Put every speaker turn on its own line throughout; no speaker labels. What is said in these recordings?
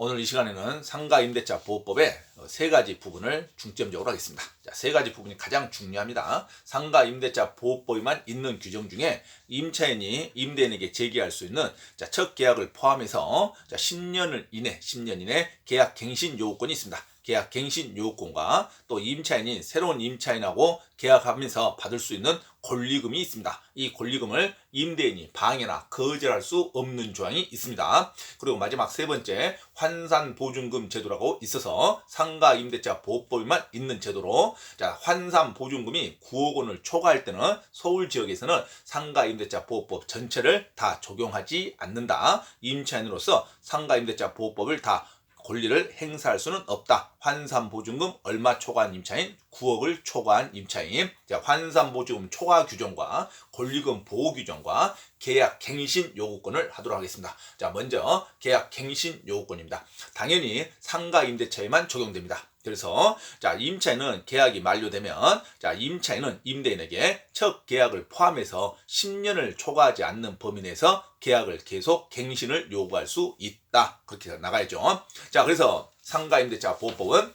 오늘 이 시간에는 상가임대차 보호법의 세 가지 부분을 중점적으로 하겠습니다. 자, 세 가지 부분이 가장 중요합니다. 상가임대차 보호법에만 있는 규정 중에 임차인이 임대인에게 제기할 수 있는 첫 계약을 포함해서 10년 이내 계약 갱신 요구권이 있습니다. 계약 갱신 요구권과 또 임차인이 새로운 임차인하고 계약하면서 받을 수 있는 권리금이 있습니다. 이 권리금을 임대인이 방해나 거절할 수 없는 조항이 있습니다. 그리고 마지막 세 번째, 환산보증금 제도라고 있어서 상가임대차 보호법에만 있는 제도로 환산보증금이 9억 원을 초과할 때는 서울 지역에서는 상가임대차 보호법 전체를 다 적용하지 않는다. 임차인으로서 상가임대차 보호법을 다 권리를 행사할 수는 없다. 환산보증금 얼마 초과한 임차인? 9억을 초과한 임차인. 환산보증금 초과 규정과 권리금 보호 규정과 계약 갱신 요구권을 하도록 하겠습니다. 먼저 계약 갱신 요구권입니다. 당연히 상가임대차에만 적용됩니다. 그래서 임차인은 계약이 만료되면 임차인은 임대인에게 첫 계약을 포함해서 10년을 초과하지 않는 범위 내에서 계약을 계속 갱신을 요구할 수 있다. 그렇게 나가야죠. 그래서 상가임대차 보호법은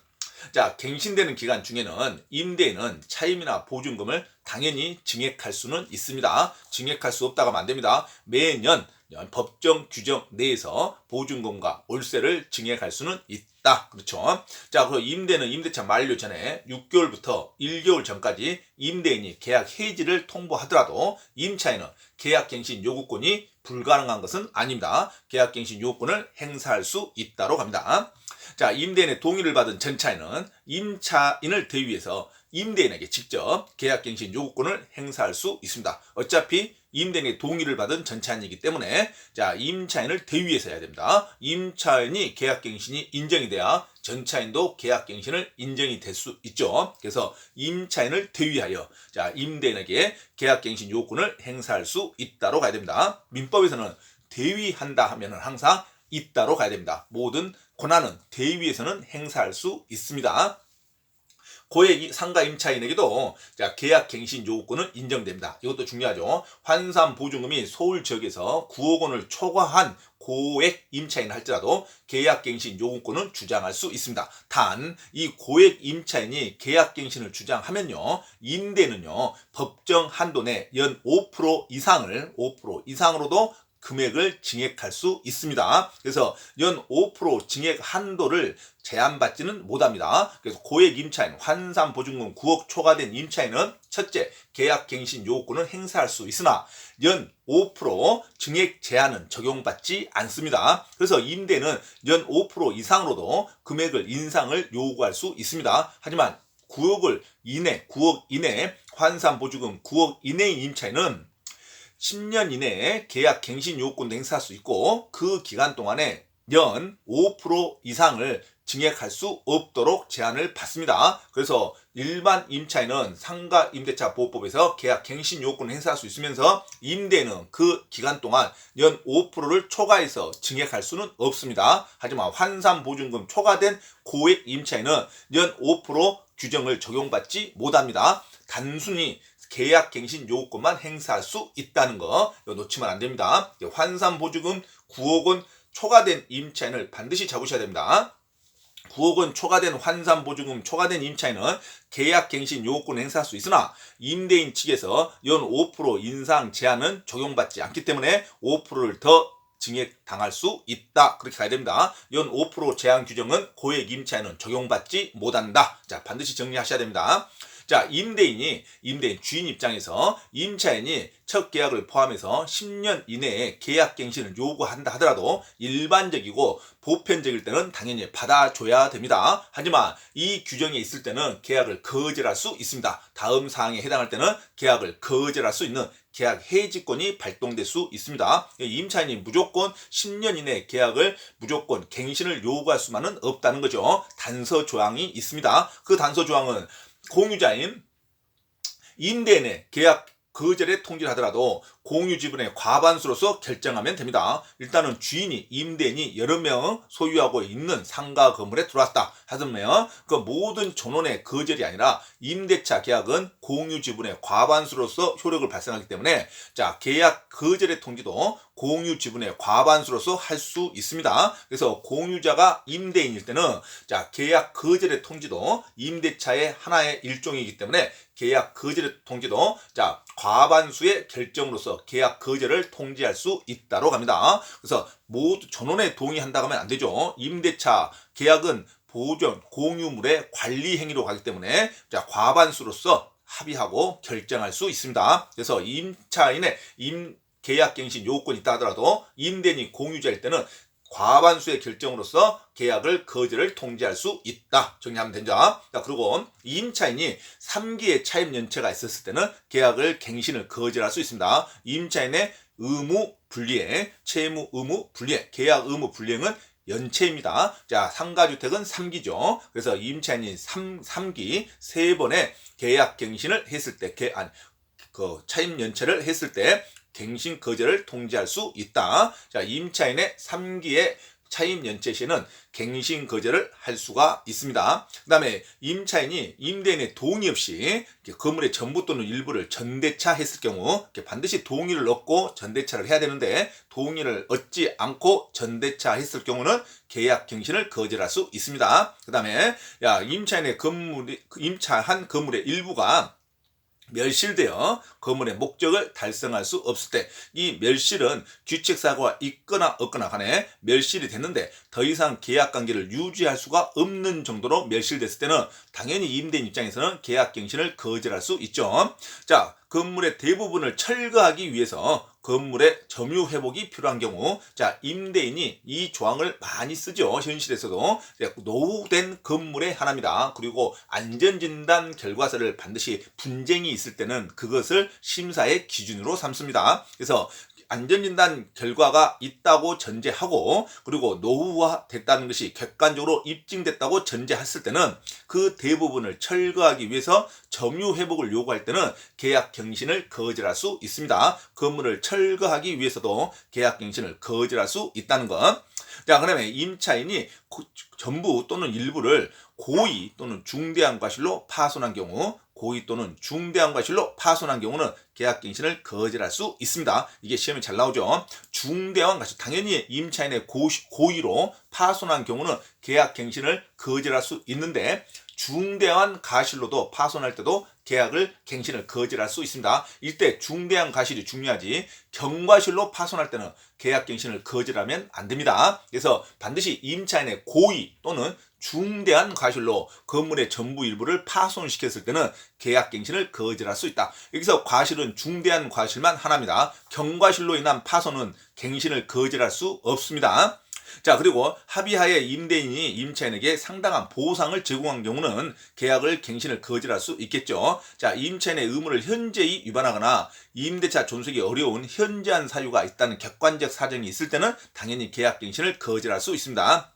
갱신되는 기간 중에는 임대인은 차임이나 보증금을 당연히 증액할 수는 있습니다. 증액할 수 없다고 하면 안 됩니다. 매년 법정 규정 내에서 보증금과 월세를 증액할 수는 있다. 그렇죠? 그리고 임대는 임대차 만료 전에 6개월부터 1개월 전까지 임대인이 계약 해지를 통보하더라도 임차인은 계약갱신 요구권이 불가능한 것은 아닙니다. 계약갱신 요구권을 행사할 수 있다고 합니다. 임대인의 동의를 받은 전차인은 임차인을 대위해서 임대인에게 직접 계약갱신 요구권을 행사할 수 있습니다. 어차피 임대인의 동의를 받은 전차인이기 때문에 임차인을 대위해서 해야 됩니다. 임차인이 계약갱신이 인정이 돼야 전차인도 계약갱신을 인정이 될 수 있죠. 그래서 임차인을 대위하여 임대인에게 계약갱신 요구권을 행사할 수 있다로 가야 됩니다. 민법에서는 대위한다 하면은 항상 있다로 가야 됩니다. 모든 권한은 대위에서는 행사할 수 있습니다. 고액 상가 임차인에게도 계약갱신 요구권은 인정됩니다. 이것도 중요하죠. 환산보증금이 서울 지역에서 9억 원을 초과한 고액 임차인 할지라도 계약갱신 요구권은 주장할 수 있습니다. 단 이 고액 임차인이 계약갱신을 주장하면요, 임대는요 법정 한도 내 연 5% 이상으로도 금액을 증액할 수 있습니다. 그래서 연 5% 증액 한도를 제한받지는 못합니다. 그래서 고액 임차인, 환산보증금 9억 초과된 임차인은 첫째, 계약갱신 요구권을 행사할 수 있으나 연 5% 증액 제한은 적용받지 않습니다. 그래서 임대는 연 5% 이상으로도 금액을 인상을 요구할 수 있습니다. 하지만 9억 이내 환산보증금 9억 이내의 임차인은 10년 이내에 계약 갱신 요구권도 행사할 수 있고 그 기간 동안에 연 5% 이상을 증액할 수 없도록 제한을 받습니다. 그래서 일반 임차인은 상가임대차 보호법에서 계약 갱신 요구권을 행사할 수 있으면서 임대인은 그 기간 동안 연 5%를 초과해서 증액할 수는 없습니다. 하지만 환산보증금 초과된 고액 임차인은 연 5% 규정을 적용받지 못합니다. 단순히 계약갱신 요구권만 행사할 수 있다는 거 놓치면 안 됩니다. 환산보증금 9억 원 초과된 임차인을 반드시 잡으셔야 됩니다. 9억 원 초과된 환산보증금 초과된 임차인은 계약갱신 요구권을 행사할 수 있으나 임대인 측에서 연 5% 인상 제한은 적용받지 않기 때문에 5%를 더 증액당할 수 있다. 그렇게 가야 됩니다. 연 5% 제한 규정은 고액 임차인은 적용받지 못한다. 반드시 정리하셔야 됩니다. 임대인 주인 입장에서 임차인이 첫 계약을 포함해서 10년 이내에 계약갱신을 요구한다 하더라도 일반적이고 보편적일 때는 당연히 받아줘야 됩니다. 하지만 이 규정이 있을 때는 계약을 거절할 수 있습니다. 다음 사항에 해당할 때는 계약을 거절할 수 있는 계약 해지권이 발동될 수 있습니다. 임차인이 무조건 10년 이내 계약을 무조건 갱신을 요구할 수만은 없다는 거죠. 단서 조항이 있습니다. 그 단서 조항은 공유자인 임대인의 계약 거절에 통지를 하더라도 공유 지분의 과반수로서 결정하면 됩니다. 일단은 주인이 임대인이 여러 명 소유하고 있는 상가 건물에 들어왔다 하면 그 모든 전원의 거절이 아니라 임대차 계약은 공유 지분의 과반수로서 효력을 발생하기 때문에 자, 계약 거절의 통지도 공유 지분의 과반수로서 할 수 있습니다. 그래서 공유자가 임대인일 때는 자, 계약 거절의 통지도 임대차의 하나의 일종이기 때문에 계약 거절의 통지도 자, 과반수의 결정으로서 계약 거절을 통지할 수 있다고 합니다. 그래서 모두 전원에 동의한다고 하면 안 되죠. 임대차 계약은 보존 공유물의 관리 행위로 가기 때문에 자, 과반수로서 합의하고 결정할 수 있습니다. 그래서 임차인의 계약갱신 요건이 있다 하더라도 임대인이 공유자일 때는 과반수의 결정으로서 계약을 거절을 통지할 수 있다. 정리하면 된다. 자, 그리고 임차인이 3기의 차입 연체가 있었을 때는 계약을 갱신을 거절할 수 있습니다. 임차인의 의무 불이행, 채무 의무 불이행, 계약 의무 불이행은 연체입니다. 자, 상가주택은 3기죠. 그래서 임차인이 3기 3번의 계약 갱신을 했을 때, 차입 연체를 했을 때 갱신 거절을 통지할 수 있다. 자, 임차인의 3기의 차입 연체 시에는 갱신 거절을 할 수가 있습니다. 그 다음에 임차인이 임대인의 동의 없이 건물의 전부 또는 일부를 전대차 했을 경우 반드시 동의를 얻고 전대차를 해야 되는데 동의를 얻지 않고 전대차 했을 경우는 계약 갱신을 거절할 수 있습니다. 그 다음에 임차인의 임차한 건물의 일부가 멸실되어 건물의 목적을 달성할 수 없을 때 이 멸실은 규칙사고가 있거나 없거나 간에 멸실이 됐는데 더 이상 계약관계를 유지할 수가 없는 정도로 멸실됐을 때는 당연히 임대인 입장에서는 계약갱신을 거절할 수 있죠. 자, 건물의 대부분을 철거하기 위해서 건물의 점유 회복이 필요한 경우 자, 임대인이 이 조항을 많이 쓰죠. 현실에서도 노후된 건물의 하나입니다. 그리고 안전진단 결과서를 반드시 분쟁이 있을 때는 그것을 심사의 기준으로 삼습니다. 그래서 안전진단 결과가 있다고 전제하고 그리고 노후화됐다는 것이 객관적으로 입증됐다고 전제했을 때는 그 대부분을 철거하기 위해서 점유 회복을 요구할 때는 계약 갱신을 거절할 수 있습니다. 건물을 철거하기 위해서도 계약 갱신을 거절할 수 있다는 것. 자, 그다음에 임차인이 전부 또는 일부를 고의 또는 중대한 과실로 파손한 경우 고의 또는 중대한 과실로 파손한 경우는 계약갱신을 거절할 수 있습니다. 이게 시험에 잘 나오죠. 중대한 과실, 당연히 임차인의 고의로 파손한 경우는 계약갱신을 거절할 수 있는데 중대한 과실로도 파손할 때도 계약을 갱신을 거절할 수 있습니다. 이때 중대한 과실이 중요하지 경과실로 파손할 때는 계약 갱신을 거절하면 안 됩니다. 그래서 반드시 임차인의 고의 또는 중대한 과실로 건물의 전부 일부를 파손시켰을 때는 계약 갱신을 거절할 수 있다. 여기서 과실은 중대한 과실만 하나입니다. 경과실로 인한 파손은 갱신을 거절할 수 없습니다. 자, 그리고 합의하에 임대인이 임차인에게 상당한 보상을 제공한 경우는 계약을 갱신을 거절할 수 있겠죠. 자, 임차인의 의무를 현저히 위반하거나 임대차 존속이 어려운 현저한 사유가 있다는 객관적 사정이 있을 때는 당연히 계약 갱신을 거절할 수 있습니다.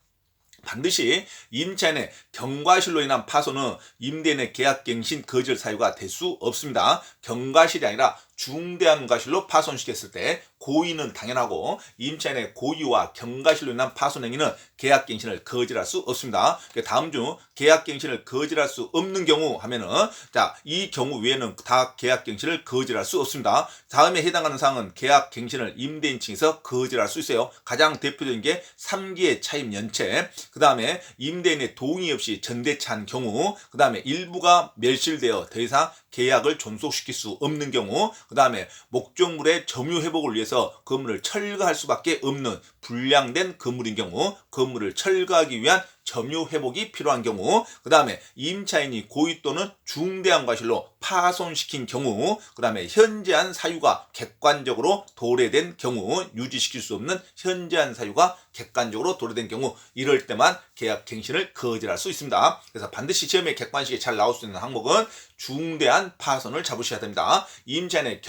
반드시 임차인의 경과실로 인한 파손은 임대인의 계약갱신 거절 사유가 될 수 없습니다. 경과실이 아니라 중대한 과실로 파손시켰을 때 고의는 당연하고 임차인의 고의와 경과실로 인한 파손 행위는 계약갱신을 거절할 수 없습니다. 다음 중 계약갱신을 거절할 수 없는 경우 하면은 자, 이 경우 외에는 다 계약갱신을 거절할 수 없습니다. 다음에 해당하는 사항은 계약갱신을 임대인 층에서 거절할 수 있어요. 가장 대표적인 게 3기의 차입 연체, 그 다음에 임대인의 동의 없이 전대차한 경우, 그 다음에 일부가 멸실되어 더 이상 계약을 존속시킬 수 없는 경우, 그 다음에 목적물의 점유 회복을 위해서 건물을 철거할 수밖에 없는 불량된 건물인 경우, 건물을 철거하기 위한 점유 회복이 필요한 경우, 그 다음에 임차인이 고의 또는 중대한 과실로 파손시킨 경우, 그 다음에 현저한 사유가 객관적으로 도래된 경우, 유지시킬 수 없는 현저한 사유가 객관적으로 도래된 경우, 이럴 때만 계약 갱신을 거절할 수 있습니다. 그래서 반드시 시험에 객관식에 잘 나올 수 있는 항목은 중대한 파손을 잡으셔야 됩니다. 임차인의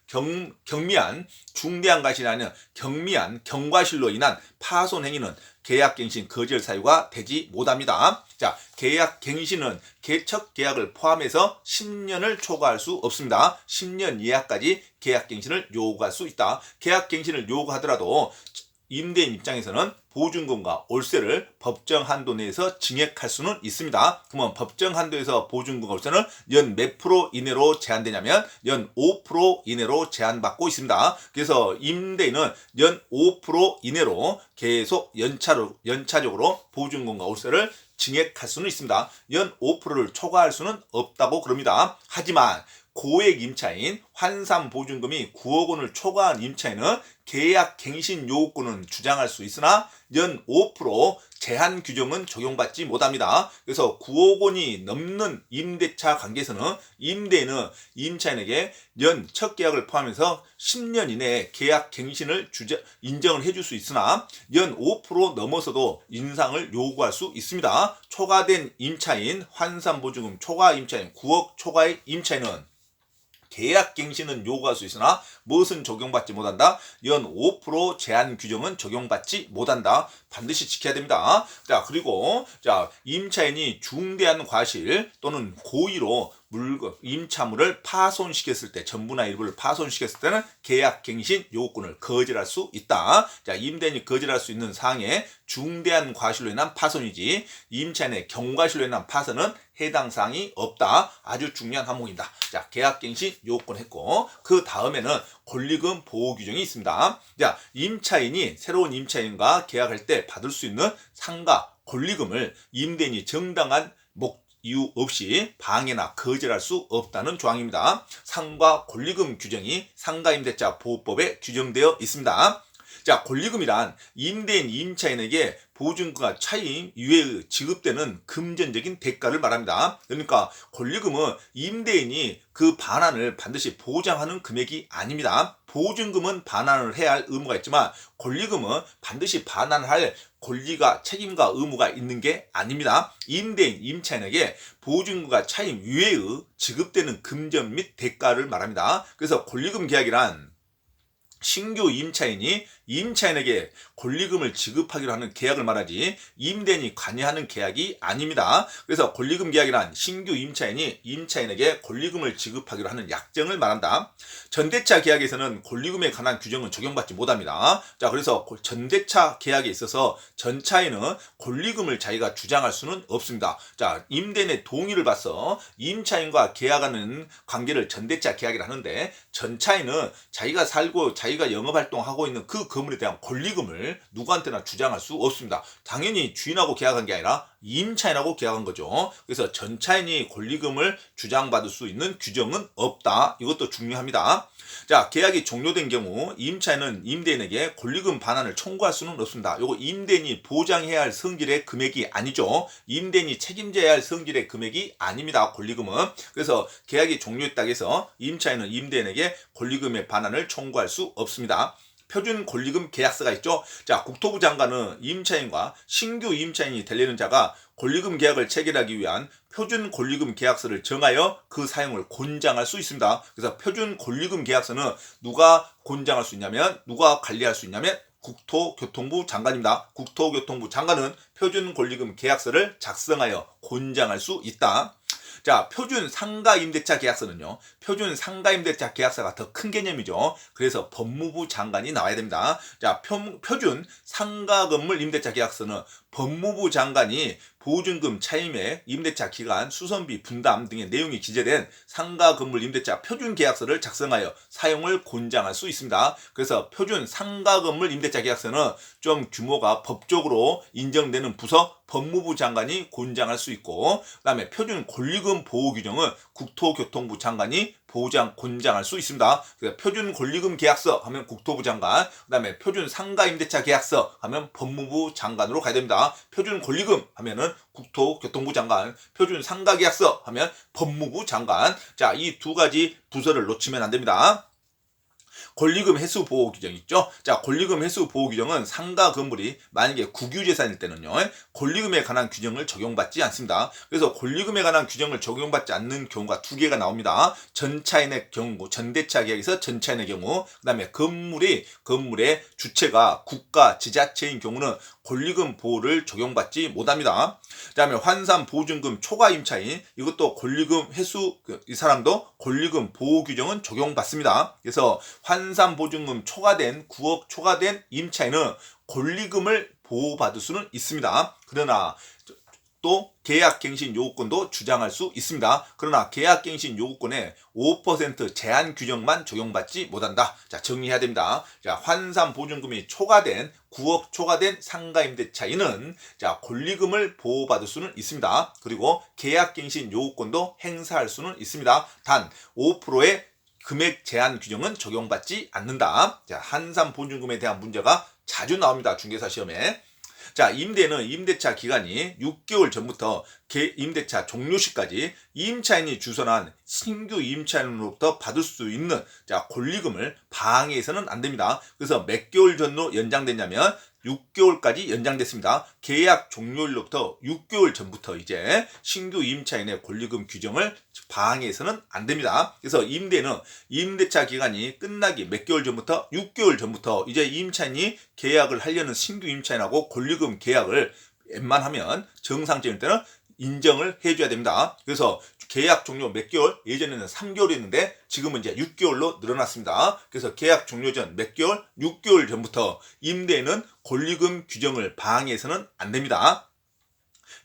경미한 중대한 과실이 아니라 경미한 경과실로 인한 파손행위는 계약갱신 거절 사유가 되지 못합니다. 자, 계약갱신은 개척 계약을 포함해서 10년을 초과할 수 없습니다. 10년 이하까지 계약갱신을 요구할 수 있다. 계약갱신을 요구하더라도 임대인 입장에서는 보증금과 월세를 법정 한도 내에서 증액할 수는 있습니다. 그러면 법정 한도에서 보증금과 월세는 연 몇 프로 이내로 제한되냐면 연 5% 이내로 제한받고 있습니다. 그래서 임대인은 연 5% 이내로 계속 연차적으로 보증금과 월세를 증액할 수는 있습니다. 연 5%를 초과할 수는 없다고 그럽니다. 하지만 고액 임차인 환산 보증금이 9억 원을 초과한 임차인은 계약갱신 요구권은 주장할 수 있으나 연 5% 제한 규정은 적용받지 못합니다. 그래서 9억 원이 넘는 임대차 관계에서는 임대인은 임차인에게 연 첫 계약을 포함해서 10년 이내에 계약갱신을 인정을 해줄 수 있으나 연 5% 넘어서도 인상을 요구할 수 있습니다. 초과된 임차인 환산보증금 초과 임차인 9억 초과의 임차인은 계약갱신은 요구할 수 있으나 무엇은 적용받지 못한다? 연 5% 제한 규정은 적용받지 못한다. 반드시 지켜야 됩니다. 자, 그리고 임차인이 중대한 과실 또는 고의로 임차물을 파손시켰을 때, 전부나 일부를 파손시켰을 때는 계약갱신 요구권을 거절할 수 있다. 자, 임대인이 거절할 수 있는 사항에 중대한 과실로 인한 파손이지 임차인의 경과실로 인한 파손은 해당 사항이 없다. 아주 중요한 항목입니다. 자, 계약갱신 요구권 했고, 그 다음에는 권리금 보호 규정이 있습니다. 자, 임차인이 새로운 임차인과 계약할 때 받을 수 있는 상가 권리금을 임대인이 정당한 이유 없이 방해나 거절할 수 없다는 조항입니다. 상가 권리금 규정이 상가임대차 보호법에 규정되어 있습니다. 자, 권리금이란 임대인 임차인에게 보증금과 차임 이외에 지급되는 금전적인 대가를 말합니다. 그러니까 권리금은 임대인이 그 반환을 반드시 보장하는 금액이 아닙니다. 보증금은 반환을 해야 할 의무가 있지만 권리금은 반드시 반환할 권리가 책임과 의무가 있는 게 아닙니다. 임대인 임차인에게 보증금과 차임 이외의 지급되는 금전 및 대가를 말합니다. 그래서 권리금 계약이란 신규 임차인이 임차인에게 권리금을 지급하기로 하는 계약을 말하지 임대인이 관여하는 계약이 아닙니다. 그래서 권리금 계약이란 신규 임차인이 임차인에게 권리금을 지급하기로 하는 약정을 말한다. 전대차 계약에서는 권리금에 관한 규정은 적용받지 못합니다. 자, 그래서 전대차 계약에 있어서 전차인은 권리금을 자기가 주장할 수는 없습니다. 자, 임대인의 동의를 받아서 임차인과 계약하는 관계를 전대차 계약이라 하는데 전차인은 자기가 살고 자기가 영업활동하고 있는 그 건물에 대한 권리금을 누구한테나 주장할 수 없습니다. 당연히 주인하고 계약한 게 아니라 임차인하고 계약한 거죠. 그래서 전차인이 권리금을 주장받을 수 있는 규정은 없다. 이것도 중요합니다. 자, 계약이 종료된 경우 임차인은 임대인에게 권리금 반환을 청구할 수는 없습니다. 이거 임대인이 보장해야 할 성질의 금액이 아니죠. 임대인이 책임져야 할 성질의 금액이 아닙니다. 권리금은. 그래서 계약이 종료했다고 해서 임차인은 임대인에게 권리금의 반환을 청구할 수 없습니다. 표준 권리금 계약서가 있죠. 자, 국토부 장관은 임차인과 신규 임차인이 되려는 자가 권리금 계약을 체결하기 위한 표준 권리금 계약서를 정하여 그 사용을 권장할 수 있습니다. 그래서 표준 권리금 계약서는 누가 권장할 수 있냐면, 누가 관리할 수 있냐면 국토교통부 장관입니다. 국토교통부 장관은 표준 권리금 계약서를 작성하여 권장할 수 있다. 자, 표준 상가임대차 계약서는요, 표준 상가임대차 계약서가 더 큰 개념이죠. 그래서 법무부 장관이 나와야 됩니다. 자, 표준 상가건물 임대차 계약서는 법무부 장관이 보증금 차임액, 임대차 기간, 수선비 분담 등의 내용이 기재된 상가 건물 임대차 표준 계약서를 작성하여 사용을 권장할 수 있습니다. 그래서 표준 상가 건물 임대차 계약서는 좀 규모가 법적으로 인정되는 부서 법무부 장관이 권장할 수 있고, 그다음에 표준 권리금 보호 규정은 국토교통부 장관이 권장할 수 있습니다. 그래서 표준 권리금 계약서 하면 국토부 장관, 그다음에 표준 상가 임대차 계약서 하면 법무부 장관으로 가야 됩니다. 표준 권리금 하면은 국토교통부 장관, 표준 상가 계약서 하면 법무부 장관. 자, 이 두 가지 부서를 놓치면 안 됩니다. 권리금 회수 보호 규정 있죠? 자, 권리금 회수 보호 규정은 상가 건물이 만약에 국유재산일 때는요, 권리금에 관한 규정을 적용받지 않습니다. 그래서 권리금에 관한 규정을 적용받지 않는 경우가 두 개가 나옵니다. 전차인의 경우, 전대차 계약에서 전차인의 경우, 그 다음에 건물의 주체가 국가, 지자체인 경우는 권리금 보호를 적용받지 못합니다. 그 다음에 환산 보증금 초과 임차인, 이것도 권리금 회수, 이 사람도 권리금 보호 규정은 적용받습니다. 그래서 환산 보증금 초과된 9억 초과된 임차인은 권리금을 보호받을 수는 있습니다. 그러나 또 계약갱신 요구권도 주장할 수 있습니다. 그러나 계약갱신 요구권에 5% 제한 규정만 적용받지 못한다. 자, 정리해야 됩니다. 자, 환산 보증금이 초과된 9억 초과된 상가임대차인은 자, 권리금을 보호받을 수는 있습니다. 그리고 계약갱신 요구권도 행사할 수는 있습니다. 단 5%의 금액 제한 규정은 적용받지 않는다. 자, 환산 보증금에 대한 문제가 자주 나옵니다. 중개사 시험에. 자, 임대는 임대차 기간이 6개월 전부터 임대차 종료 시까지 임차인이 주선한 신규 임차인으로부터 받을 수 있는 자, 권리금을 방해해서는 안 됩니다. 그래서 몇 개월 전으로 연장됐냐면 6개월까지 연장됐습니다. 계약 종료일로부터 6개월 전부터 이제 신규 임차인의 권리금 규정을 방해해서는 안 됩니다. 그래서 임대는 임대차 기간이 끝나기 몇 개월 전부터 6개월 전부터 이제 임차인이 계약을 하려는 신규 임차인하고 권리금 계약을 웬만하면 정상적일 때는 인정을 해줘야 됩니다. 그래서 계약 종료 몇 개월, 예전에는 3개월이었는데 지금은 이제 6개월로 늘어났습니다. 그래서 계약 종료 전 몇 개월, 6개월 전부터 임대인은 권리금 규정을 방해해서는 안 됩니다.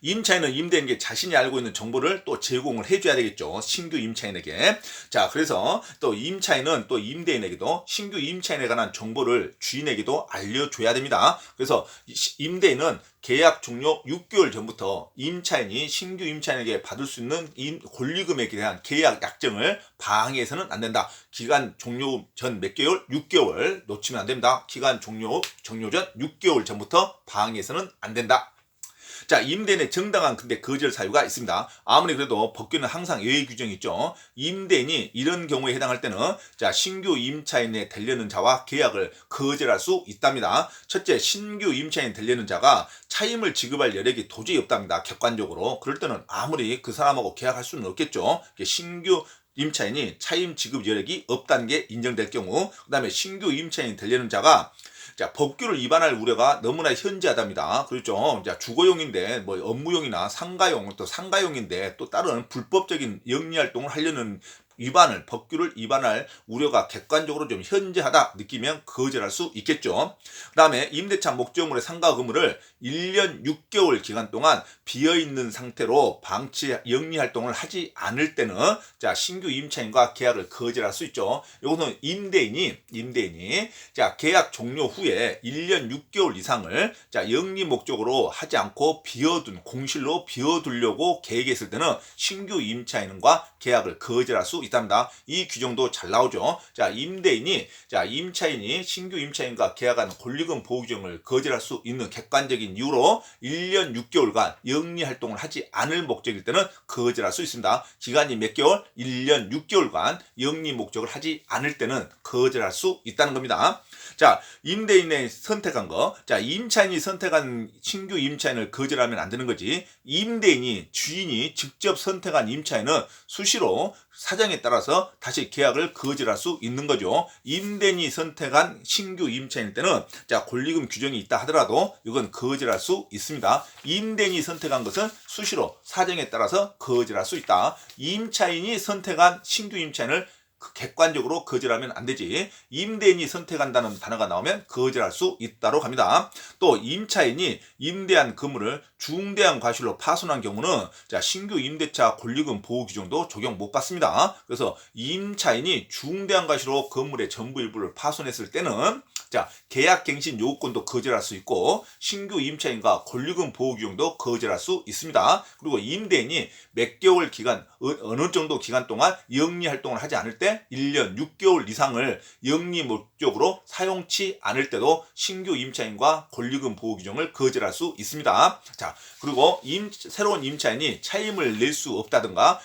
임차인은 임대인에게 자신이 알고 있는 정보를 또 제공을 해줘야 되겠죠. 신규 임차인에게. 자, 그래서 또 임차인은 또 임대인에게도 신규 임차인에 관한 정보를 주인에게도 알려줘야 됩니다. 그래서 임대인은 계약 종료 6개월 전부터 임차인이 신규 임차인에게 받을 수 있는 권리금에 대한 계약 약정을 방해해서는 안 된다. 기간 종료 전 몇 개월? 6개월 놓치면 안 됩니다. 기간 종료 전 6개월 전부터 방해해서는 안 된다. 자, 임대인의 정당한 근데 거절 사유가 있습니다. 아무리 그래도 법규는 항상 예외 규정이 있죠. 임대인이 이런 경우에 해당할 때는 자, 신규 임차인에 되려는 자와 계약을 거절할 수 있답니다. 첫째, 신규 임차인 되려는 자가 차임을 지급할 여력이 도저히 없답니다. 객관적으로. 그럴 때는 아무리 그 사람하고 계약할 수는 없겠죠. 신규 임차인이 차임 지급 여력이 없다는 게 인정될 경우, 그 다음에 신규 임차인이 되려는 자가 자, 법규를 위반할 우려가 너무나 현저하답니다. 그렇죠. 자, 주거용인데 뭐 업무용이나 상가용, 또 상가용인데 또 다른 불법적인 영리활동을 하려는 법규를 위반할 우려가 객관적으로 좀 현저하다 느끼면 거절할 수 있겠죠. 그 다음에 임대차 목적물의 상가 건물을 1년 6개월 기간 동안 비어있는 상태로 방치 영리활동을 하지 않을 때는 자, 신규 임차인과 계약을 거절할 수 있죠. 이것은 임대인이 자, 계약 종료 후에 1년 6개월 이상을 자, 영리 목적으로 하지 않고 공실로 비워두려고 계획했을 때는 신규 임차인과 계약을 거절할 수 있답니다. 이 규정도 잘 나오죠. 자, 임차인이 신규 임차인과 계약한 권리금 보호 규정을 거절할 수 있는 객관적인 이유로 1년 6개월간 영리 활동을 하지 않을 목적일 때는 거절할 수 있습니다. 기간이 몇 개월? 1년 6개월간 영리 목적을 하지 않을 때는 거절할 수 있다는 겁니다. 자, 임대인이 선택한 거. 자, 임차인이 선택한 신규 임차인을 거절하면 안 되는 거지. 주인이 직접 선택한 임차인은 수시로 사정에 따라서 다시 계약을 거절할 수 있는 거죠. 임대인이 선택한 신규 임차인일 때는 자, 권리금 규정이 있다 하더라도 이건 거절할 수 있습니다. 임대인이 선택한 것은 수시로 사정에 따라서 거절할 수 있다. 임차인이 선택한 신규 임차인을 객관적으로 거절하면 안 되지. 임대인이 선택한다는 단어가 나오면 거절할 수 있다로 갑니다. 또 임차인이 임대한 건물을 중대한 과실로 파손한 경우는 자, 신규 임대차 권리금 보호 규정도 적용 못 받습니다. 그래서 임차인이 중대한 과실로 건물의 전부 일부를 파손했을 때는 자, 계약갱신 요구권도 거절할 수 있고 신규 임차인과 권리금 보호 규정도 거절할 수 있습니다. 그리고 임대인이 몇 개월 기간, 어느 정도 기간 동안 영리 활동을 하지 않을 때 1년 6개월 이상을 영리 목적으로 사용치 않을 때도 신규 임차인과 권리금 보호 규정을 거절할 수 있습니다. 자, 그리고 새로운 임차인이 차임을 낼 수 없다든가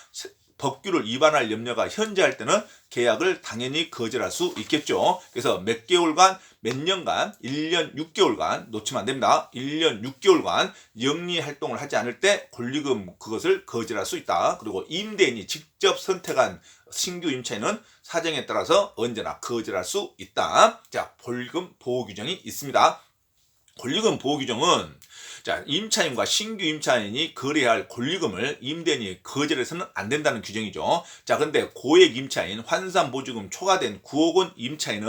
법규를 위반할 염려가 현재할 때는 계약을 당연히 거절할 수 있겠죠. 그래서 몇 개월간, 몇 년간, 1년 6개월간 놓치면 안 됩니다. 1년 6개월간 영리 활동을 하지 않을 때 권리금 그것을 거절할 수 있다. 그리고 임대인이 직접 선택한 신규 임차인은 사정에 따라서 언제나 거절할 수 있다. 자, 권리금 보호 규정이 있습니다. 권리금 보호 규정은 자, 임차인과 신규 임차인이 거래할 권리금을 임대인이 거절해서는 안 된다는 규정이죠. 자, 근데 고액 임차인, 환산보증금 초과된 9억 원 임차인은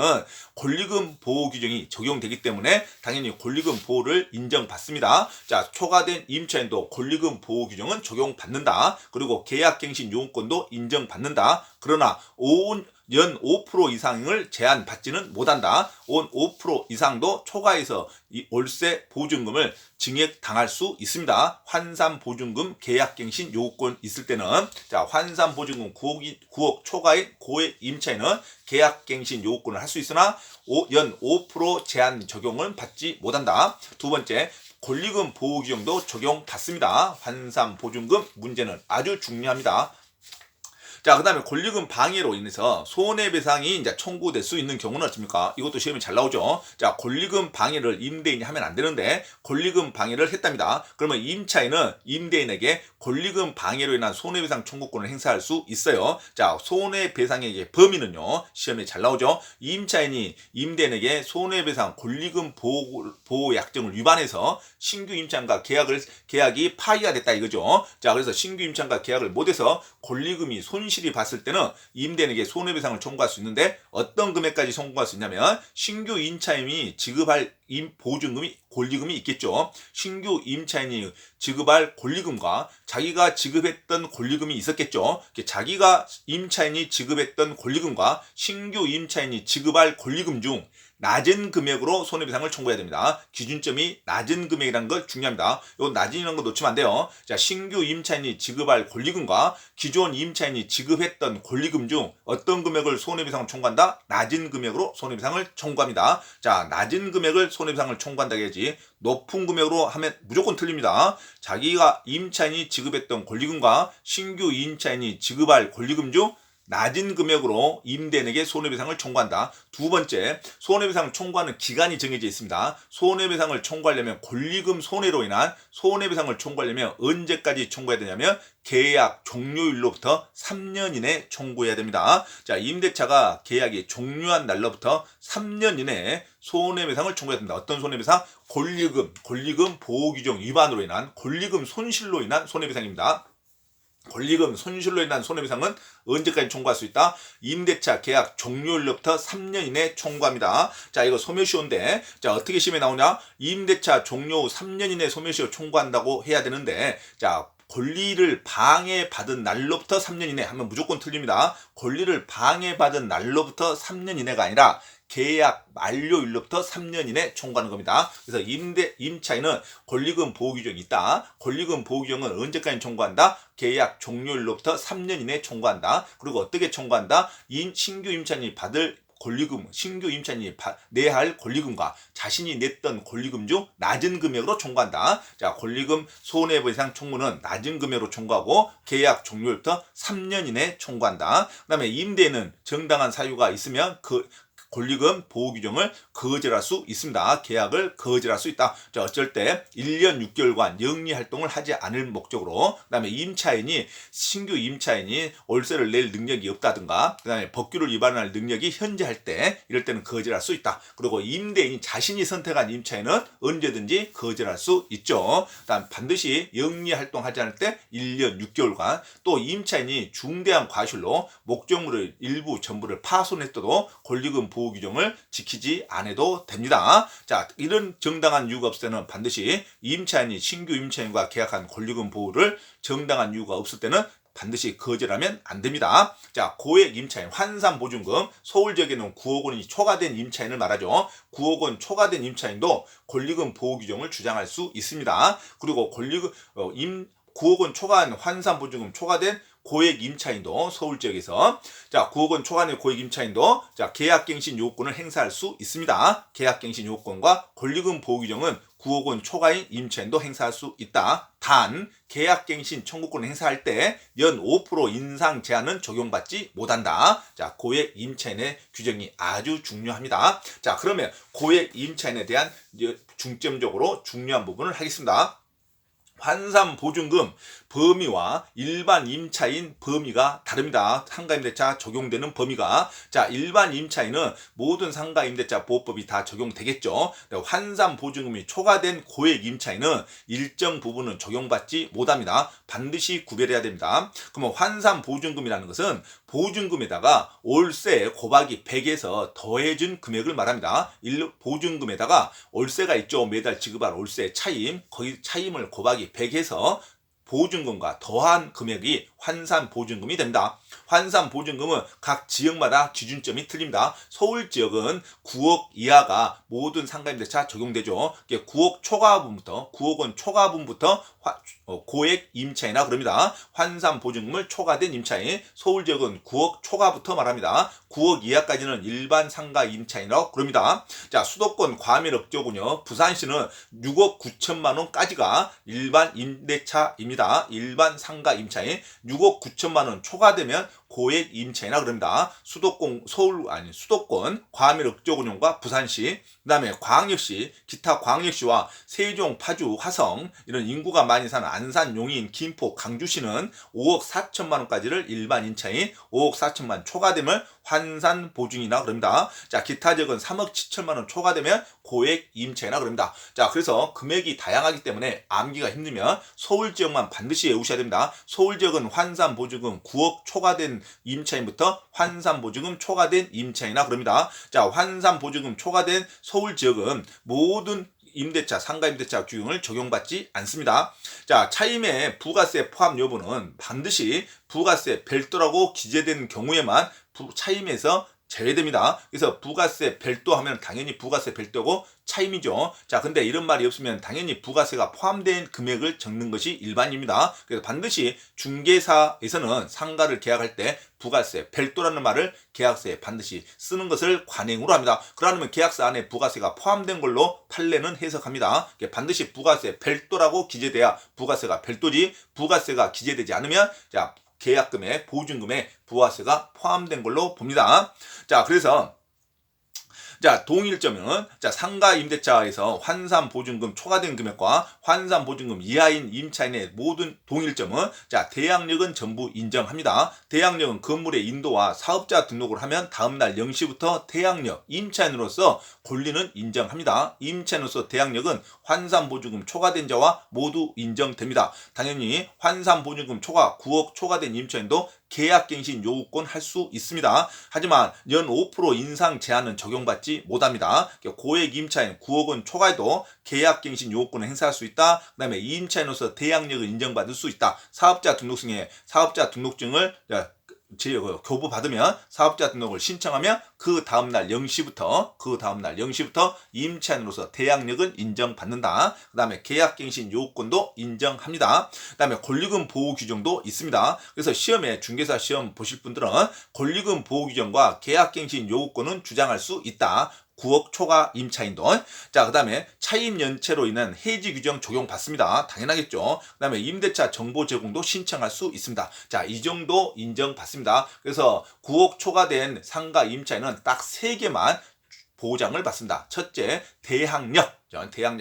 권리금 보호 규정이 적용되기 때문에 당연히 권리금 보호를 인정받습니다. 자, 초과된 임차인도 권리금 보호 규정은 적용받는다. 그리고 계약갱신 요건도 인정받는다. 그러나 연 5% 이상을 제한받지는 못한다. 5% 이상도 초과해서 이 월세 보증금을 증액당할 수 있습니다. 환산보증금 계약갱신 요건 있을 때는 자, 환산보증금 9억 초과인 고액 임차인은 계약갱신 요건을 할 수 있으나 연 5% 제한 적용은 받지 못한다. 두 번째, 권리금 보호 규정도 적용받습니다. 환산보증금 문제는 아주 중요합니다. 자, 그 다음에 권리금 방해로 인해서 손해배상이 이제 청구될 수 있는 경우는 어떻습니까? 이것도 시험에 잘 나오죠. 자, 권리금 방해를 임대인이 하면 안 되는데 권리금 방해를 했답니다. 그러면 임차인은 임대인에게 권리금 방해로 인한 손해배상 청구권을 행사할 수 있어요. 자, 손해배상의 범위는요, 시험에 잘 나오죠. 임차인이 임대인에게 손해배상 권리금 보호 약정을 위반해서 신규 임차인과 계약이 파기가 됐다 이거죠. 자, 그래서 신규 임차인과 계약을 못해서 권리금이 손실이 봤을 때는 임대인에게 손해배상을 청구할 수 있는데 어떤 금액까지 청구할 수 있냐면 신규 임차인이 지급할 권리금이 있겠죠. 신규 임차인이 지급할 권리금과 자기가 지급했던 권리금이 있었겠죠. 자기가 임차인이 지급했던 권리금과 신규 임차인이 지급할 권리금 중 낮은 금액으로 손해배상을 청구해야 됩니다. 기준점이 낮은 금액이라는 걸 중요합니다. 요 낮은이라는 거 놓치면 안 돼요. 자, 신규 임차인이 지급할 권리금과 기존 임차인이 지급했던 권리금 중 어떤 금액을 손해배상을 청구한다? 낮은 금액으로 손해배상을 청구합니다. 자, 낮은 금액을 손해배상을 청구한다 해야지 높은 금액으로 하면 무조건 틀립니다. 자기가 임차인이 지급했던 권리금과 신규 임차인이 지급할 권리금 중 낮은 금액으로 임대인에게 손해배상을 청구한다. 두 번째, 손해배상을 청구하는 기간이 정해져 있습니다. 손해배상을 청구하려면 권리금 손해로 인한 손해배상을 청구하려면 언제까지 청구해야 되냐면 계약 종료일로부터 3년 이내에 청구해야 됩니다. 자, 임대차가 계약이 종료한 날로부터 3년 이내에 손해배상을 청구해야 됩니다. 어떤 손해배상? 권리금 보호규정 위반으로 인한 권리금 손실로 인한 손해배상입니다. 권리금 손실로 인한 손해배상은 언제까지 청구할 수 있다? 임대차 계약 종료일로부터 3년 이내에 청구합니다. 자, 이거 소멸시효인데 자, 어떻게 시험에 나오냐? 임대차 종료 후 3년 이내에 소멸시효 청구한다고 해야 되는데 자, 권리를 방해받은 날로부터 3년 이내 하면 무조건 틀립니다. 권리를 방해받은 날로부터 3년 이내가 아니라 계약 만료일로부터 3년 이내 청구하는 겁니다. 그래서 임차인은 권리금 보호 규정이 있다. 권리금 보호 규정은 언제까지 청구한다? 계약 종료일로부터 3년 이내 청구한다. 그리고 어떻게 청구한다? 신규 임차인이 받을 권리금, 신규 임차인이 내야 할 권리금과 자신이 냈던 권리금 중 낮은 금액으로 청구한다. 자, 권리금 손해배상 청구는 낮은 금액으로 청구하고 계약 종료일부터 3년 이내 청구한다. 그 다음에 임대인은 정당한 사유가 있으면 권리금 보호 규정을 거절할 수 있습니다. 계약을 거절할 수 있다. 자, 어쩔 때 1년 6개월간 영리 활동을 하지 않을 목적으로 그다음에 신규 임차인이 월세를 낼 능력이 없다든가 그다음에 법규를 위반할 능력이 현재할 때 이럴 때는 거절할 수 있다. 그리고 임대인이 자신이 선택한 임차인은 언제든지 거절할 수 있죠. 그다음 반드시 영리 활동하지 않을 때 1년 6개월간 또 임차인이 중대한 과실로 목적물의 일부 전부를 파손했어도 권리금 보호 규정을 지키지 않아도 됩니다. 자, 이런 정당한 이유가 없을 때는 반드시 신규 임차인과 계약한 권리금 보호를 정당한 이유가 없을 때는 반드시 거절하면 안 됩니다. 자, 고액 임차인, 환산보증금, 서울 지역에는 9억 원이 초과된 임차인을 말하죠. 9억 원 초과된 임차인도 권리금 보호 규정을 주장할 수 있습니다. 그리고 9억 원 초과한 환산보증금 초과된 고액 임차인도 서울 지역에서 자 9억 원 초과된 고액 임차인도 자 계약갱신 요건을 행사할 수 있습니다. 계약갱신 요건과 권리금 보호 규정은 9억 원 초과인 임차인도 행사할 수 있다. 단 계약갱신 청구권을 행사할 때 연 5% 인상 제한은 적용받지 못한다. 자 고액 임차인의 규정이 아주 중요합니다. 자 그러면 고액 임차인에 대한 중점적으로 중요한 부분을 하겠습니다. 환산보증금 범위와 일반 임차인 범위가 다릅니다. 상가임대차 적용되는 범위가 자 일반 임차인은 모든 상가임대차 보호법이 다 적용되겠죠. 환산보증금이 초과된 고액 임차인은 일정 부분은 적용받지 못합니다. 반드시 구별해야 됩니다. 그러면 환산보증금이라는 것은 보증금에다가 월세 곱하기 100에서 더해준 금액을 말합니다. 보증금에다가 월세가 있죠. 매달 지급할 월세 차임, 거의 차임을 곱하기 100에서 보증금과 더한 금액이 환산보증금이 됩니다. 환산보증금은 각 지역마다 기준점이 틀립니다. 서울 지역은 9억 이하가 모든 상가임대차 적용되죠. 9억 초과분부터 9억 원 초과분부터 고액 임차인이라 그럽니다. 환산보증금을 초과된 임차인, 서울 지역은 9억 초과부터 말합니다. 9억 이하까지는 일반 상가 임차인이라고 그럽니다. 자 수도권 과밀업조군요. 부산시는 6억 9천만 원까지가 일반 임대차입니다. 일반 상가 임차인 6억 9천만 원 초과되면 고액 임차인이라 그럽니다. 수도권 과밀업조군용과 부산시, 그다음에 광역시, 기타 광역시와 세종, 파주, 화성 이런 인구가 많이 사는 안산, 용인, 김포, 강주시는 5억 4천만 원까지를 일반 임차인, 5억 4천만 초과되면 환산보증이라 그럽니다. 자 기타 지역은 3억 7천만 원 초과되면 고액 임차인이라 그럽니다. 자 그래서 금액이 다양하기 때문에 암기가 힘들면 서울 지역만 반드시 외우셔야 됩니다. 서울 지역은 환산보증금 9억 초과된 임차인부터 환산보증금 초과된 임차인이라 그럽니다. 자 환산보증금 초과된 서울 지역은 모든 임대차, 상가임대차 규정을 적용받지 않습니다. 자 차임의 부가세 포함 여부는 반드시 부가세 별도라고 기재된 경우에만 차임에서 제외됩니다. 그래서 부가세 별도 하면 당연히 부가세 별도고 차임이죠. 자, 근데 이런 말이 없으면 당연히 부가세가 포함된 금액을 적는 것이 일반입니다. 그래서 반드시 중개사에서는 상가를 계약할 때 부가세 별도라는 말을 계약서에 반드시 쓰는 것을 관행으로 합니다. 그러면 계약서 안에 부가세가 포함된 걸로 판례는 해석합니다. 반드시 부가세 별도라고 기재돼야 부가세가 별도지, 부가세가 기재되지 않으면 자 계약금에 보증금에 부가세가 포함된 걸로 봅니다. 자 그래서 자 동일점은 자 상가 임대차에서 환산보증금 초과된 금액과 환산보증금 이하인 임차인의 모든 동일점은 자 대항력은 전부 인정합니다. 대항력은 건물의 인도와 사업자 등록을 하면 다음날 0시부터 대항력 임차인으로서 권리는 인정합니다. 임차인으로서 대항력은 환산보증금 초과된 자와 모두 인정됩니다. 당연히 환산보증금 초과 9억 초과된 임차인도 계약갱신 요구권 할 수 있습니다. 하지만 연 5% 인상 제한은 적용받지 못합니다. 고액 임차인 9억 원 초과에도 계약갱신 요구권을 행사할 수 있다. 그 다음에 임차인으로서 대항력을 인정받을 수 있다. 사업자 등록증에 사업자 등록증을 교부받으면 사업자 등록을 신청하면 그 다음날 0시부터 임차인으로서 대항력은 인정받는다. 그 다음에 계약갱신 요구권도 인정합니다. 그 다음에 권리금 보호 규정도 있습니다. 그래서 시험에 중개사 시험 보실 분들은 권리금 보호 규정과 계약갱신 요구권은 주장할 수 있다. 9억 초과 임차인도. 자, 그 다음에 차임 연체로 인한 해지 규정 적용받습니다. 당연하겠죠. 그 다음에 임대차 정보 제공도 신청할 수 있습니다. 자, 이 정도 인정받습니다. 그래서 9억 초과된 상가 임차인은 딱 3개만 보장을 받습니다. 첫째, 대항력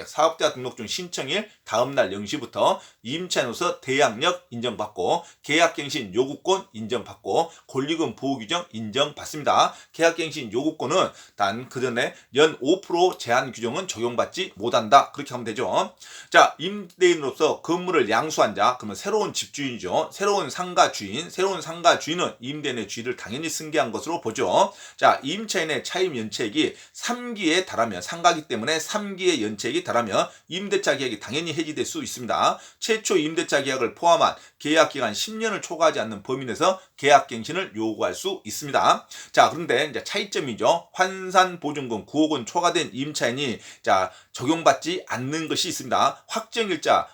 사업자 등록증 신청일 다음날 0시부터 임차인으로서 대항력 인정받고 계약갱신 요구권 인정받고 권리금 보호 규정 인정받습니다. 계약갱신 요구권은 단 그전에 연 5% 제한 규정은 적용받지 못한다. 그렇게 하면 되죠. 자, 임대인으로서 건물을 양수한 자, 그러면 새로운 집주인이죠. 새로운 상가 주인은 임대인의 주의를 당연히 승계한 것으로 보죠. 자, 임차인의 차임 연체액이 3기에 달하면 상가기 때문에 3기의 연체액이 달하면 임대차 계약이 당연히 해지될 수 있습니다. 최초 임대차 계약을 포함한 계약기간 10년을 초과하지 않는 범위 내에서 계약갱신을 요구할 수 있습니다. 자, 그런데 이제 차이점이죠. 환산보증금 9억 원 초과된 임차인이 자 적용받지 않는 것이 있습니다. 확정일자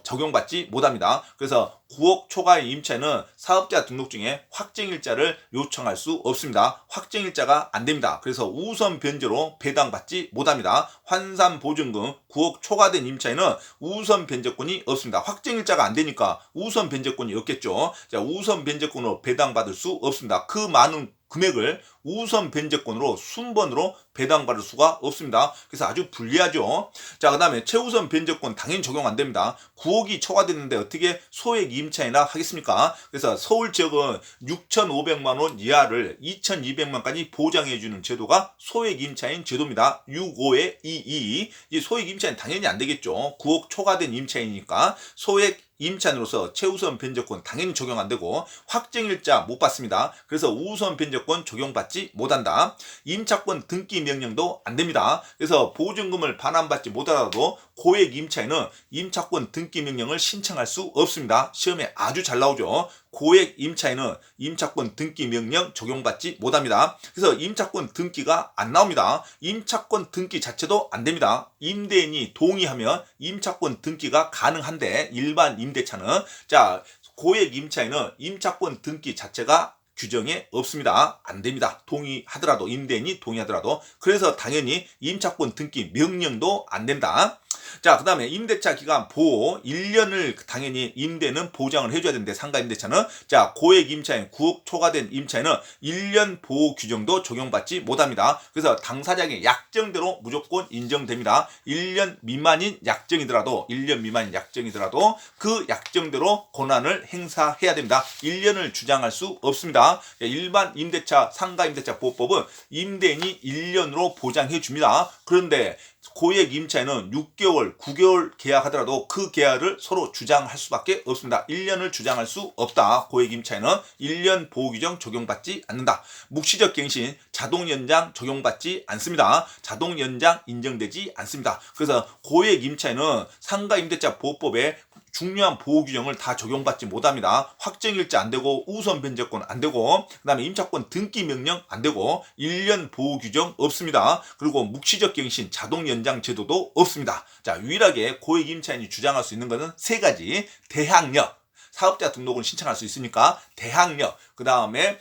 적용받지 못합니다. 그래서 9억 초과의 임차인은 사업자 등록증에 확정일자를 요청할 수 없습니다. 확정일자가 안 됩니다. 그래서 우선 변제로 배당받지 못합니다. 환산보증금 9억 초과된 임차인은 우선 변제권이 없습니다. 확정일자가 안 되니까 우선 변제권이 없겠죠. 자, 우선 변제권으로 배당받을 수 없습니다. 그 많은 금액을 우선 변제권으로 순번으로 배당받을 수가 없습니다. 그래서 아주 불리하죠. 자, 그 다음에 최우선 변제권 당연히 적용 안 됩니다. 9억이 초과됐는데 어떻게 소액 임차인이나 하겠습니까? 그래서 서울 지역은 6,500만 원 이하를 2,200만까지 보장해주는 제도가 소액 임차인 제도입니다. 65에 22. 이 소액 임차인 당연히 안 되겠죠. 9억 초과된 임차인이니까 소액 임차인으로서 최우선 변제권 당연히 적용 안 되고 확정일자 못 받습니다. 그래서 우선 변제권 적용받지 못한다. 임차권 등기 명령도 안 됩니다. 그래서 보증금을 반환받지 못하더라도 고액 임차인은 임차권 등기 명령을 신청할 수 없습니다. 시험에 아주 잘 나오죠. 고액 임차인은 임차권 등기 명령 적용받지 못합니다. 그래서 임차권 등기가 안 나옵니다. 임차권 등기 자체도 안 됩니다. 임대인이 동의하면 임차권 등기가 가능한데 일반 임대차는 자 고액 임차인은 임차권 등기 자체가 규정에 없습니다. 안 됩니다. 동의하더라도 임대인이 동의하더라도 그래서 당연히 임차권 등기 명령도 안 된다. 자, 그 다음에 임대차 기간 보호 1년을 당연히 임대는 보장을 해줘야 되는데 상가 임대차는 자 고액 임차인 9억 초과된 임차인은 1년 보호 규정도 적용받지 못합니다. 그래서 당사자의 약정대로 무조건 인정됩니다. 1년 미만인 약정이더라도 그 약정대로 권한을 행사해야 됩니다. 1년을 주장할 수 없습니다. 일반 임대차 상가 임대차 보호법은 임대인이 1년으로 보장해 줍니다. 그런데 고액 임차인은 6개월, 9개월 계약하더라도 그 계약을 서로 주장할 수밖에 없습니다. 1년을 주장할 수 없다. 고액 임차인은 1년 보호 규정 적용받지 않는다. 묵시적 갱신, 자동 연장 적용받지 않습니다. 자동 연장 인정되지 않습니다. 그래서 고액 임차인은 상가 임대차 보호법에 중요한 보호 규정을 다 적용받지 못합니다. 확정일자 안 되고 우선 변제권 안 되고 그다음에 임차권 등기 명령 안 되고 1년 보호 규정 없습니다. 그리고 묵시적 갱신 자동 연장 제도도 없습니다. 자, 유일하게 고액 임차인이 주장할 수 있는 것은 세 가지. 대항력. 사업자 등록을 신청할 수 있으니까 대항력, 그 다음에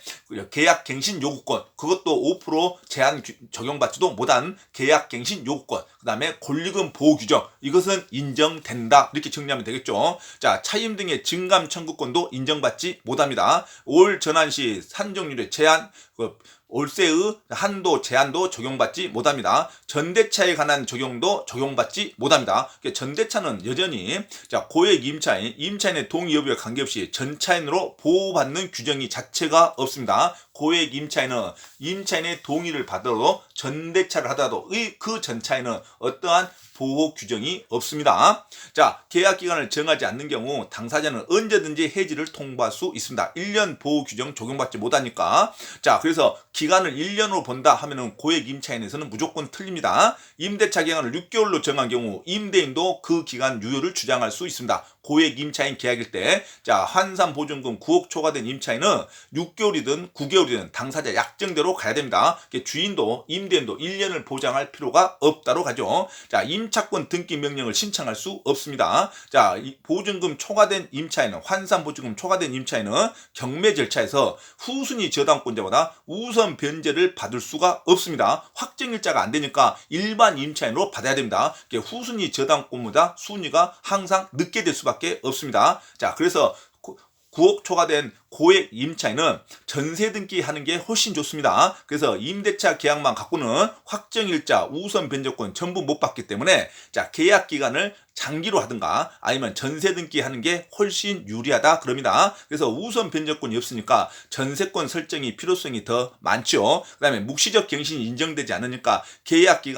계약갱신 요구권, 그것도 5% 제한 적용받지도 못한 계약갱신 요구권, 그 다음에 권리금 보호 규정, 이것은 인정된다. 이렇게 정리하면 되겠죠. 자, 차임 등의 증감 청구권도 인정받지 못합니다. 올 전환 시 산정률의 제한, 월세의 한도 제한도 적용받지 못합니다. 전대차에 관한 적용도 적용받지 못합니다. 전대차는 여전히 자 고액 임차인의 동의 여부에 관계없이 전차인으로 보호받는 규정이 자체가 없습니다. 고액 임차인은 임차인의 동의를 받아도 전대차를 하더라도 그 전차인은 어떠한 보호 규정이 없습니다. 자, 계약 기간을 정하지 않는 경우 당사자는 언제든지 해지를 통보할 수 있습니다. 1년 보호 규정 적용받지 못하니까. 자, 그래서 기간을 1년으로 본다 하면은 고액 임차인에서는 무조건 틀립니다. 임대차 기간을 6개월로 정한 경우 임대인도 그 기간 유효를 주장할 수 있습니다. 고액 임차인 계약일 때, 자, 환산 보증금 9억 초과된 임차인은 6개월이든 9개월이든 당사자 약정대로 가야 됩니다. 주인도 임대인도 1년을 보장할 필요가 없다로 가죠. 자, 임차권 등기 명령을 신청할 수 없습니다. 자, 보증금 초과된 임차인은 환산 보증금 초과된 임차인은 경매 절차에서 후순위 저당권자보다 우선 변제를 받을 수가 없습니다. 확정일자가 안 되니까 일반 임차인으로 받아야 됩니다. 후순위 저당권보다 순위가 항상 늦게 될 수밖에 없습니다. 자, 그래서 9억 초과된 고액 임차인은 전세 등기 하는 게 훨씬 좋습니다. 그래서 임대차 계약만 갖고는 확정일자, 우선 변제권 전부 못 받기 때문에 자, 계약 기간을 장기로 하든가 아니면 전세 등기 하는 게 훨씬 유리하다 그럽니다. 그래서 우선 변제권이 없으니까 전세권 설정이 필요성이 더 많죠. 그 다음에 묵시적 갱신이 인정되지 않으니까 계약 기간